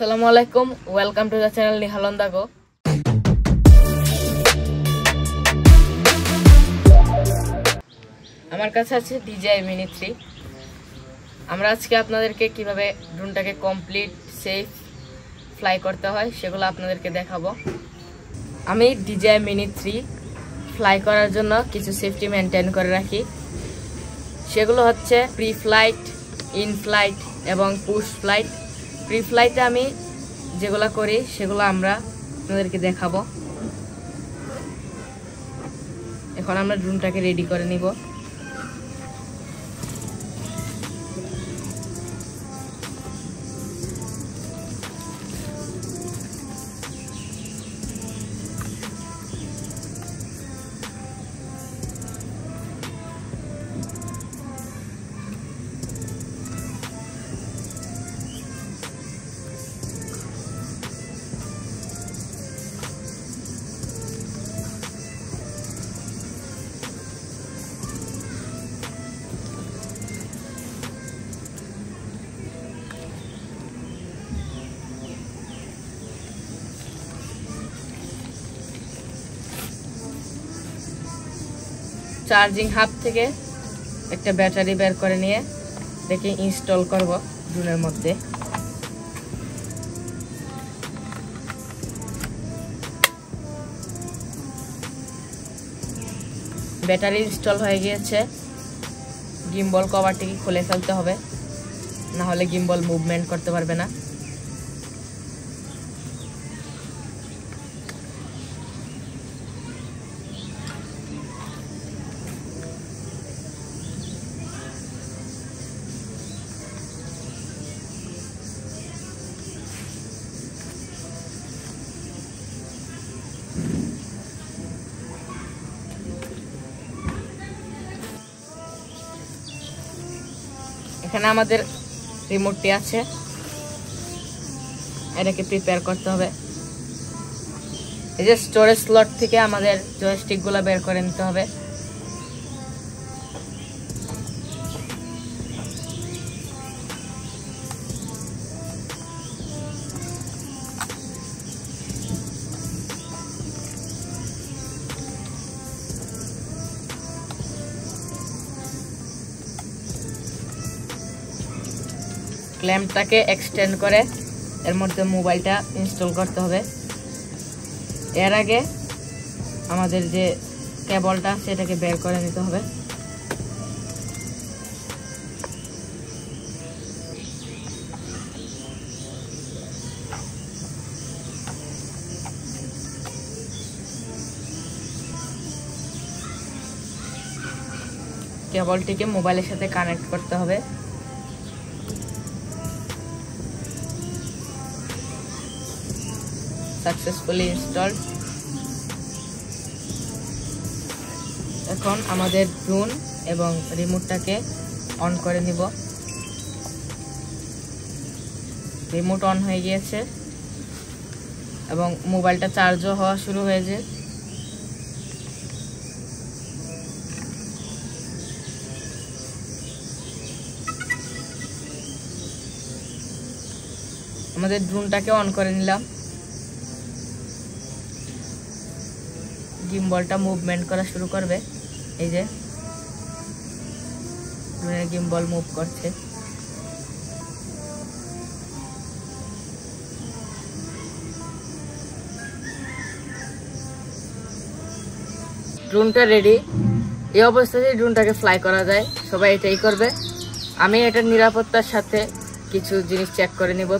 আসসালামু আলাইকুম, welcome to the channel নিহালন্দাগো। আমার কাছে আছে DJI Mini 3। আমরা আজকে আপনাদেরকে কিভাবে ড্রোনটাকে কমপ্লিট সেফ ফ্লাই করতে হয় সেগুলো আপনাদেরকে দেখাবো। আমি DJI Mini 3 ফ্লাই করার জন্য কিছু সেফটি মেনটেন করে রাখি। সেগুলো হচ্ছে প্রি ফ্লাইট, ইন ফ্লাইট এবং পুশ ফ্লাইট। প্রি ফ্লাইটে আমি যেগুলো করি সেগুলো আমরা আপনাদেরকে দেখাবো। এখন আমরা ড্রোনটাকে রেডি করে নিব। চার্জিং হাব থেকে একটা ব্যাটারি বের করে নিয়ে দেখে ইনস্টল করব ড্রোনের মধ্যে। ব্যাটারি ইনস্টল হয়ে গিয়েছে। গিম্বল কভারটিকে খুলে ফেলতে হবে, না হলে গিম্বল মুভমেন্ট করতে পারবে না। এখানে আমাদের রিমোটটি আছে, এটাকে প্রিপেয়ার করতে হবে। এই যে স্টোরেজ স্লট থেকে আমাদের জয়স্টিক গুলো বের করে নিতে হবে। ক্ল্যাম্পটাকে এক্সটেন্ড করে এর মধ্যে মোবাইলটা ইনস্টল করতে হবে। এর আগে আমাদের যে কেবলটা সেটাকে বের করে নিতে হবে। কেবলটিকে মোবাইলের সাথে কানেক্ট করতে হবে। Successfully installed. এখন আমাদের ড্রোন এবং রিমোটটাকে অন করে নিব। রিমোট অন হয়ে গিয়েছে এবং মোবাইলটা চার্জও হওয়া শুরু হয়েছে। আমাদের ড্রোনটাকে অন করে নিলাম। গিম্বলটা মুভমেন্ট করা শুরু করবে। এই যে ড্রোনের গিম্বল মুভ করছে। ড্রোনটা রেডি। এই অবস্থায় ড্রোনটাকে ফ্লাই করা যায়, সবাই এটাই করবে। আমি এটার নিরাপত্তার সাথে কিছু জিনিস চেক করে নিব।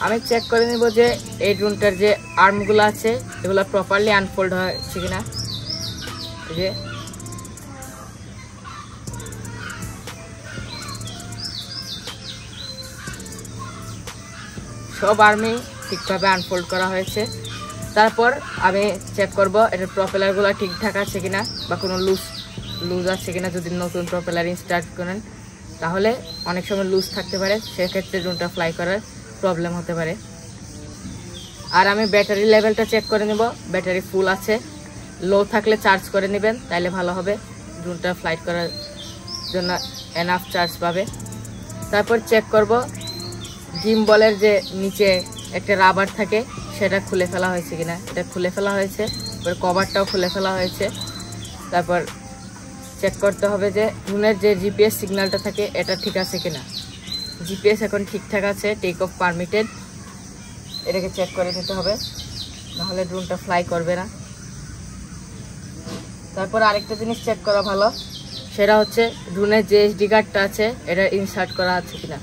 আমি চেক করে নিব যে এই ড্রোনটার যে আর্মগুলো আছে এগুলো প্রপারলি আনফোল্ড হয়েছে কিনা। যে সব আর্মই ঠিকভাবে আনফোল্ড করা হয়েছে। তারপর আমি চেক করব এটার প্রপেলারগুলো ঠিকঠাক আছে কিনা বা কোনো লুজ আছে কিনা। যদি নতুন প্রপেলার ইনস্টার্ট করেন তাহলে অনেক সময় লুজ থাকতে পারে, সেক্ষেত্রে ড্রোনটা ফ্লাই করার প্রবলেম হতে পারে। আর আমি ব্যাটারি লেভেলটা চেক করে নেব, ব্যাটারি ফুল আছে। লো থাকলে চার্জ করে নেবেন, তাইলে ভালো হবে, ড্রোনটা ফ্লাইট করার জন্য এনাফ চার্জ পাবে। তারপর চেক করব গিম্বলের যে নিচে একটা রাবার থাকে সেটা খুলে ফেলা হয়েছে কিনা, এটা খুলে ফেলা হয়েছে, এবার কভারটাও খুলে ফেলা হয়েছে। তারপর চেক করতে হবে যে ড্রোনের যে জিপিএস সিগন্যালটা থাকে এটা ঠিক আছে কিনা। জিপিএস এখন ঠিকঠাক আছে, টেক অফ পারমিটেড, এটাকে চেক করে নিতে হবে, নাহলে ড্রোনটা ফ্লাই করবে না। তারপর আরেকটা জিনিস চেক করা ভালো, সেটা হচ্ছে ড্রোনের যে এসডি কার্ডটা আছে এটা ইনসার্ট করা আছে কিনা।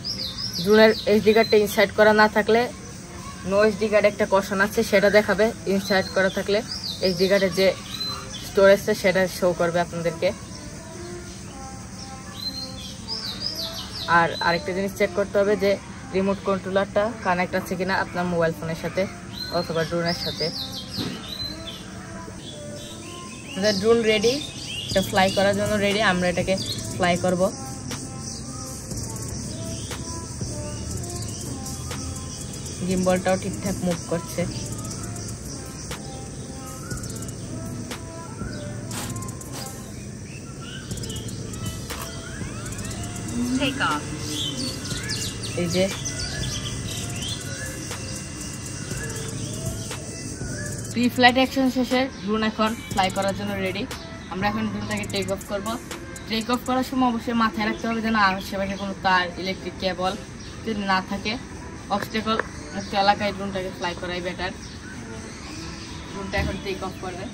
ড্রোনের এসডি কার্ডটা ইনসার্ট করা না থাকলে নো এসডি কার্ড একটা কোশ্চেন আছে সেটা দেখাবে, ইনসার্ট করা থাকলে এসডি কার্ডের যে স্টোরেজটা সেটা শো করবে আপনাদেরকে। আর আরেকটা জিনিস চেক করতে হবে যে রিমোট কন্ট্রোলারটা কানেক্ট আছে কিনা আপনার মোবাইল ফোনের সাথে অথবা ড্রোনের সাথে। ড্রোন রেডি, এটা ফ্লাই করার জন্য রেডি, আমরা এটাকে ফ্লাই করব। গিম্বলটাও ঠিকঠাক মুভ করছে। এই যে প্রি ফ্লাইট অ্যাকশন শেষে ড্রোন এখন ফ্লাই করার জন্য রেডি। আমরা এখন ড্রোনটাকে টেক অফ করব। টেক অফ করার সময় অবশ্যই মাথায় রাখতে হবে যেন আশেপাশে কোনো তার, ইলেকট্রিক কেবল যদি না থাকে। অবস্টেকল মুক্ত এলাকায় ড্রোনটাকে ফ্লাই করাই বেটার। ড্রোনটা এখন টেক অফ করবে।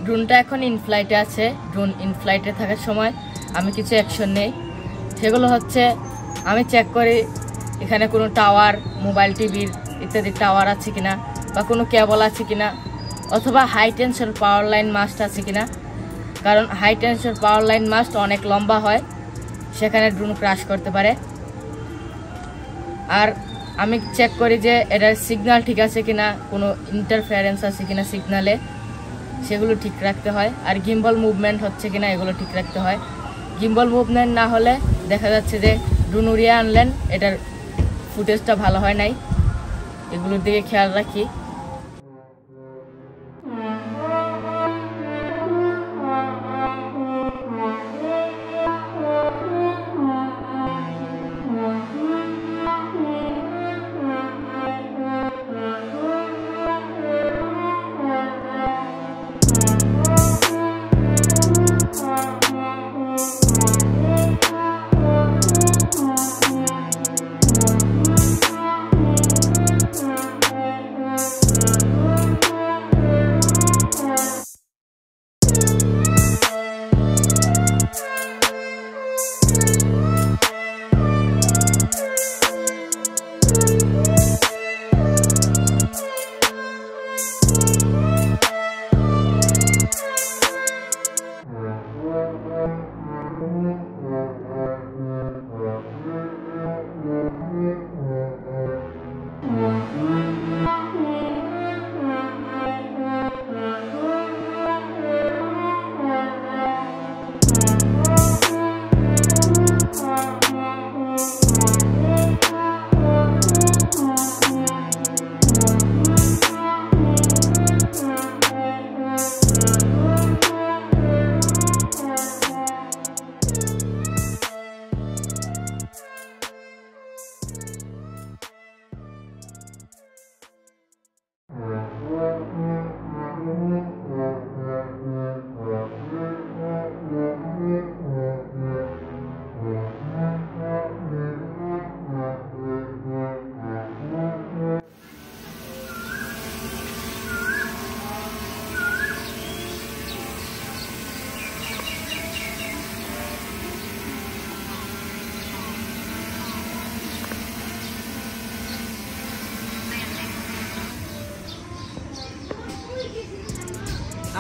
ড্রোনটা এখন ইনফ্লাইটে আছে। ড্রোন ইনফ্লাইটে থাকার সময় আমি কিছু অ্যাকশন নেই, সেগুলো হচ্ছে আমি চেক করি এখানে কোনো টাওয়ার, মোবাইল টিভির ইত্যাদি টাওয়ার আছে কিনা, বা কোনো কেবল আছে কিনা, অথবা high tension power line mast আছে কিনা। কারণ high tension power line mast অনেক লম্বা হয়, সেখানে ড্রোন ক্রাশ করতে পারে। আর আমি চেক করি যে এটার সিগন্যাল ঠিক আছে কিনা, কোনো ইন্টারফারেন্স আছে কিনা সিগন্যালে, সেগুলো ঠিক রাখতে হয়। আর গিম্বল মুভমেন্ট হচ্ছে কিনা এগুলো ঠিক রাখতে হয়। গিম্বল মুভমেন্ট না হলে দেখা যাচ্ছে যে ড্রোন উড়িয়ে আনলেন, এটার ফুটেজটা ভালো হয় নাই, এগুলোর দিকে খেয়াল রাখি।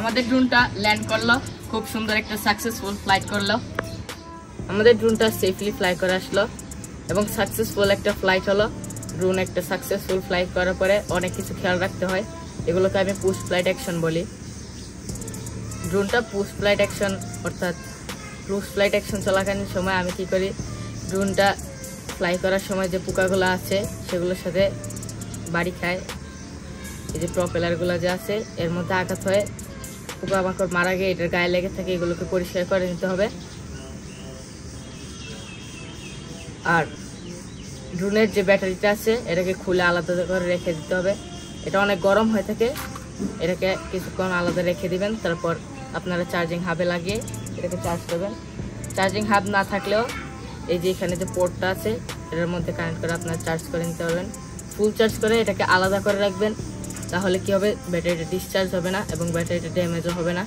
আমাদের ড্রোনটা ল্যান্ড করলো, খুব সুন্দর একটা সাকসেসফুল ফ্লাইট করলো। আমাদের ড্রোনটা সেফলি ফ্লাই করে আসলো এবং সাকসেসফুল একটা ফ্লাইট হলো। ড্রোন একটা সাকসেসফুল ফ্লাইট করার পরে অনেক কিছু খেয়াল রাখতে হয়, এগুলোকে আমি পোস্ট ফ্লাইট অ্যাকশন বলি। ড্রোনটা পোস্ট ফ্লাইট অ্যাকশন অর্থাৎ পোস্ট ফ্লাইট অ্যাকশন চলাকালীন সময় আমি কি করি, ড্রোনটা ফ্লাই করার সময় যে পোকাগুলো আছে সেগুলোর সাথে বাড়ি খায়, এই যে প্রপেলারগুলো যে আছে এর মধ্যে আঘাত হয়ে পোকামাকড় মারা গিয়ে এটার গায়ে লেগে থাকে, এগুলোকে পরিষ্কার করে নিতে হবে। আর ড্রোনের যে ব্যাটারিটা আছে এটাকে খুলে আলাদা করে রেখে দিতে হবে। এটা অনেক গরম হয়ে থাকে, এটাকে কিছুক্ষণ আলাদা রেখে দিবেন। তারপর আপনারা চার্জিং হাবে লাগিয়ে এটাকে চার্জ করবেন। চার্জিং হাব না থাকলেও এই যে এখানে যে পোর্টটা আছে এটার মধ্যে কানেক্ট করে আপনারা চার্জ করে নিতে পারবেন। ফুল চার্জ করে এটাকে আলাদা করে রাখবেন, তাহলে কি হবে, ব্যাটারিটা ডিসচার্জ হবে না এবং ব্যাটারিটা ড্যামেজও হবে না।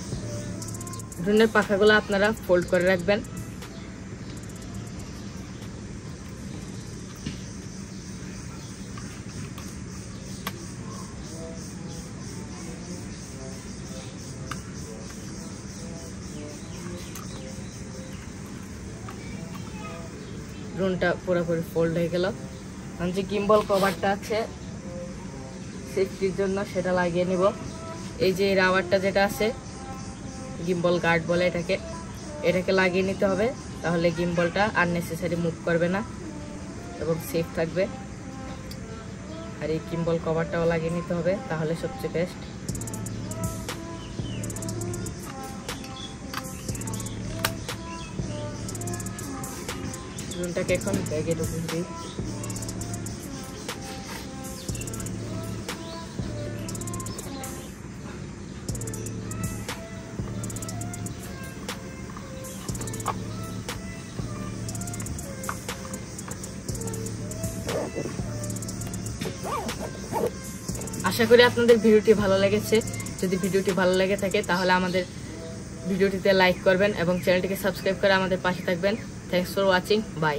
ড্রোনের পাখাগুলো আপনারা ফোল্ড করে রাখবেন। ড্রোনটা পুরোপুরি ফোল্ড হয়ে গেল। যে গিম্বল কভারটা আছে সেফটির জন্য সেটা লাগিয়ে নিব। এই যে রাবারটা যেটা আছে গিম্বল গার্ড বলে এটাকে লাগিয়ে নিতে হবে, তাহলে গিম্বলটা আননেসেসারি মুভ করবে না এবং সেফ থাকবে। আর এই গিম্বল কভারটাও লাগিয়ে নিতে হবে, তাহলে সবচেয়ে বেস্ট। ড্রোনটাকে এখন ব্যাগে ঢুকিয়ে দিই। আশা করি আপনাদের ভিডিওটি ভালো লেগেছে। যদি ভিডিওটি ভালো লেগে থাকে তাহলে আমাদের ভিডিওটিতে লাইক করবেন এবং চ্যানেলটিকে সাবস্ক্রাইব করে আমাদের পাশে থাকবেন। Thanks for watching, by.